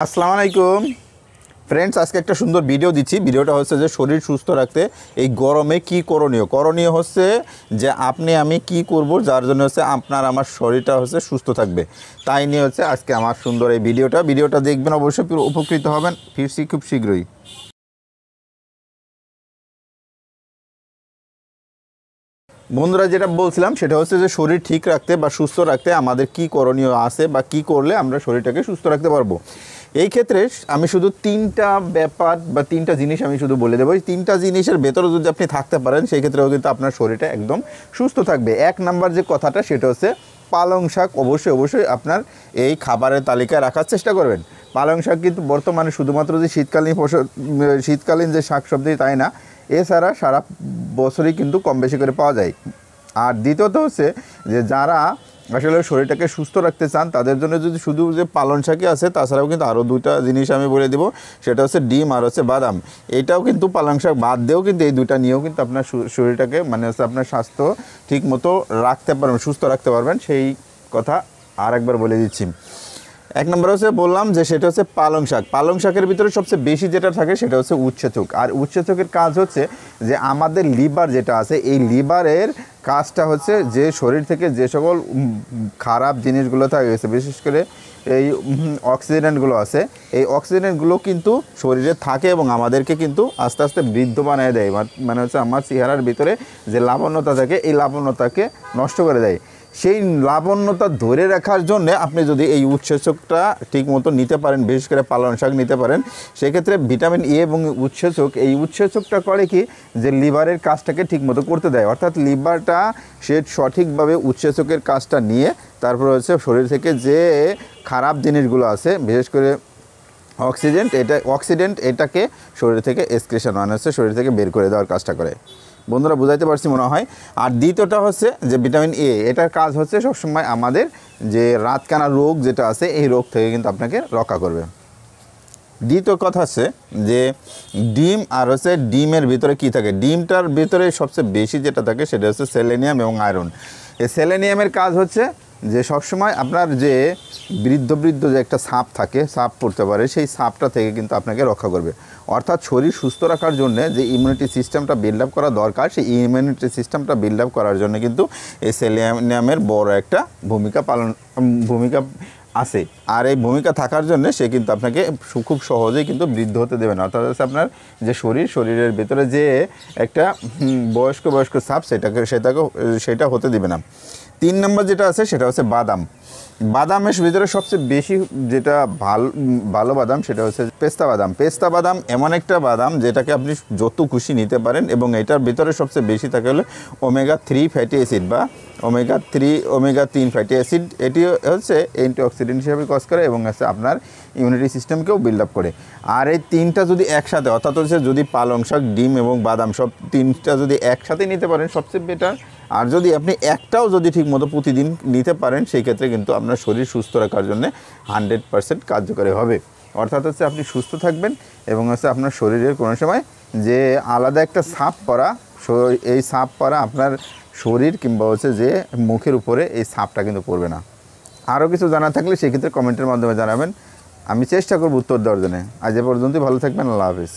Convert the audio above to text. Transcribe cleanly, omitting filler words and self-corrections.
আসসালামু আলাইকুম ফ্রেন্ডস, আজকে একটা সুন্দর ভিডিও দিচ্ছি। ভিডিওটা হচ্ছে যে শরীর সুস্থ রাখতে এই গরমে কি করণীয় হচ্ছে যে আমি কি করব যার জন্য হচ্ছে আমার শরীরটা হচ্ছে সুস্থ থাকবে, তাই নিয়ে হচ্ছে আজকে আমার সুন্দর এই ভিডিওটা দেখবেন, অবশ্যই উপকৃত হবেন। ফিরছি খুব শীঘ্রই। বন্ধুরা, যেটা বলছিলাম সেটা হচ্ছে যে শরীর ঠিক রাখতে বা সুস্থ রাখতে আমাদের কি করণীয় আছে বা কি করলে আমরা শরীরটাকে সুস্থ রাখতে পারবো। এই ক্ষেত্রে আমি শুধু তিনটা ব্যাপার বা তিনটা জিনিস আমি শুধু বলে দেবো। এই তিনটা জিনিসের ভেতরে যদি আপনি থাকতে পারেন সেই ক্ষেত্রেও কিন্তু আপনার শরীরটা একদম সুস্থ থাকবে। এক নাম্বার যে কথাটা সেটা হচ্ছে পালং শাক অবশ্যই আপনার এই খাবারের তালিকায় রাখার চেষ্টা করবেন। পালং শাক কিন্তু বর্তমানে শুধুমাত্র যে শীতকালীন যে শাকসবজি তাই না, এছাড়া সারা বছরই কিন্তু কম বেশি করে পাওয়া যায়। আর দ্বিতীয়ত হচ্ছে যে যারা আসলে শরীরটাকে সুস্থ রাখতে চান তাদের জন্য যদি শুধু যে পালং শাকই আছে, তাছাড়াও কিন্তু আরও দুইটা জিনিস আমি বলে দেবো, সেটা হচ্ছে ডিম আর হচ্ছে বাদাম। এটাও কিন্তু পালং শাক বাদ দিয়েও কিন্তু এই দুইটা নিয়েও কিন্তু আপনার শরীরটাকে হচ্ছে আপনার স্বাস্থ্য ঠিক মতো রাখতে পারবেন, সুস্থ রাখতে পারবেন। সেই কথা আর একবার বলে দিচ্ছি। এক নম্বর হচ্ছে বললাম যে সেটা হচ্ছে পালং শাকের ভিতরে সবচেয়ে বেশি যেটা থাকে সেটা হচ্ছে উৎসেচক। আর উৎসেচকের কাজ হচ্ছে যে আমাদের লিভার যেটা আছে এই লিভারের কাজটা হচ্ছে যে শরীর থেকে যে সকল খারাপ জিনিসগুলো থাকে গেছে, বিশেষ করে এই অক্সিডেন্টগুলো আছে, এই অক্সিডেন্টগুলো কিন্তু শরীরে থাকে এবং আমাদেরকে কিন্তু আস্তে আস্তে বৃদ্ধ বানিয়ে দেয়। মানে হচ্ছে আমার চেহারার ভিতরে যে লাবণ্যতা থাকে এই লাবণ্যতাকে নষ্ট করে দেয়। সেই লাবণ্যতা ধরে রাখার জন্যে আপনি যদি এই উৎসেচকটা ঠিক মতো নিতে পারেন, বিশেষ করে পালং শাক নিতে পারেন, সেক্ষেত্রে ভিটামিন এ এবং এই উৎসেচকটা করে কি যে লিভারের কাজটাকে ঠিক মতো করতে দেয়। অর্থাৎ লিভারটা সে সঠিকভাবে উৎসেচকের কাজটা নিয়ে তারপর হচ্ছে শরীর থেকে যে খারাপ জিনিসগুলো আছে, বিশেষ করে অক্সিডেন্ট এটাকে শরীর থেকে এক্সক্রিশন মানে হচ্ছে শরীর থেকে বের করে দেওয়ার কাজটা করে। বন্ধুরা, বুঝাইতে পারছি মনে হয়। আর দ্বিতীয়টা হচ্ছে যে ভিটামিন এ, এটার কাজ হচ্ছে সবসময় আমাদের যে রাতকানা রোগ যেটা আছে এই রোগ থেকে কিন্তু আপনাকে রক্ষা করবে। দ্বিতীয় কথা হচ্ছে যে ডিম আর হচ্ছে ডিমের ভিতরে কি থাকে, ডিমটার ভিতরে সবচেয়ে বেশি যেটা থাকে সেটা হচ্ছে সেলেনিয়াম এবং আয়রন। এই সেলেনিয়ামের কাজ হচ্ছে যে সবসময় আপনার যে বৃদ্ধ যে একটা সাপ থাকে, সাপ পড়তে পারে, সেই সাপটা থেকে কিন্তু আপনাকে রক্ষা করবে। অর্থাৎ শরীর সুস্থ রাখার জন্য যে ইমিউনিটি সিস্টেমটা বিল্ড আপ করা দরকার, সেই ইমিউনিটি সিস্টেমটা বিল্ড আপ করার জন্য কিন্তু এই সেলেনিয়ামের বড় একটা ভূমিকা আছে। আর এই ভূমিকা থাকার জন্য সে কিন্তু আপনাকে খুব সহজেই কিন্তু বৃদ্ধ হতে দেবে না। অর্থাৎ আপনার যে শরীরের ভেতরে যে একটা বয়স্ক সাপ সেটা হতে দেবে না। 3 নম্বর যেটা আছে সেটা হচ্ছে বাদামের ভিতরে সবচেয়ে বেশি যেটা ভালো বাদাম সেটা হচ্ছে পেস্তা বাদাম এমন একটা বাদাম যেটাকে আপনি যত খুশি নিতে পারেন, এবং এটার ভিতরে সবচেয়ে বেশি থাকে হলো ওমেগা 3 ফ্যাটি অ্যাসিড বা ওমেগা 3 ফ্যাটি অ্যাসিড। এটি হচ্ছে অ্যান্টিঅক্সিডেন্ট হিসেবে কাজ করে এবং হচ্ছে আপনার ইমিউনিটি সিস্টেমকেও বিল্ড আপ করে। আর এই তিনটা যদি একসাথে, অর্থাৎ হচ্ছে যদি পালং শাক, ডিম এবং বাদাম সব তিনটা যদি একসাথে নিতে পারেন সবচেয়ে বেটার। আর যদি আপনি একটাও যদি ঠিকমতো প্রতিদিন নিতে পারেন সেই ক্ষেত্রে কিন্তু আপনার শরীর সুস্থ রাখার জন্য 100% কার্যকরী হবে। অর্থাৎ হচ্ছে আপনি সুস্থ থাকবেন এবং হচ্ছে আপনার শরীরের কোনো সময় যে আলাদা একটা ছাপ পড়া, এই ছাপ পড়া আপনার শরীর কিংবা হচ্ছে যে মুখের উপরে এই ছাপটা কিন্তু পড়বে না। আরও কিছু জানা থাকলে সেক্ষেত্রে কমেন্টের মাধ্যমে জানাবেন, আমি চেষ্টা করব উত্তর দেওয়ার জন্য। আজ এ পর্যন্তই, ভালো থাকবেন, আল্লাহ হাফিজ।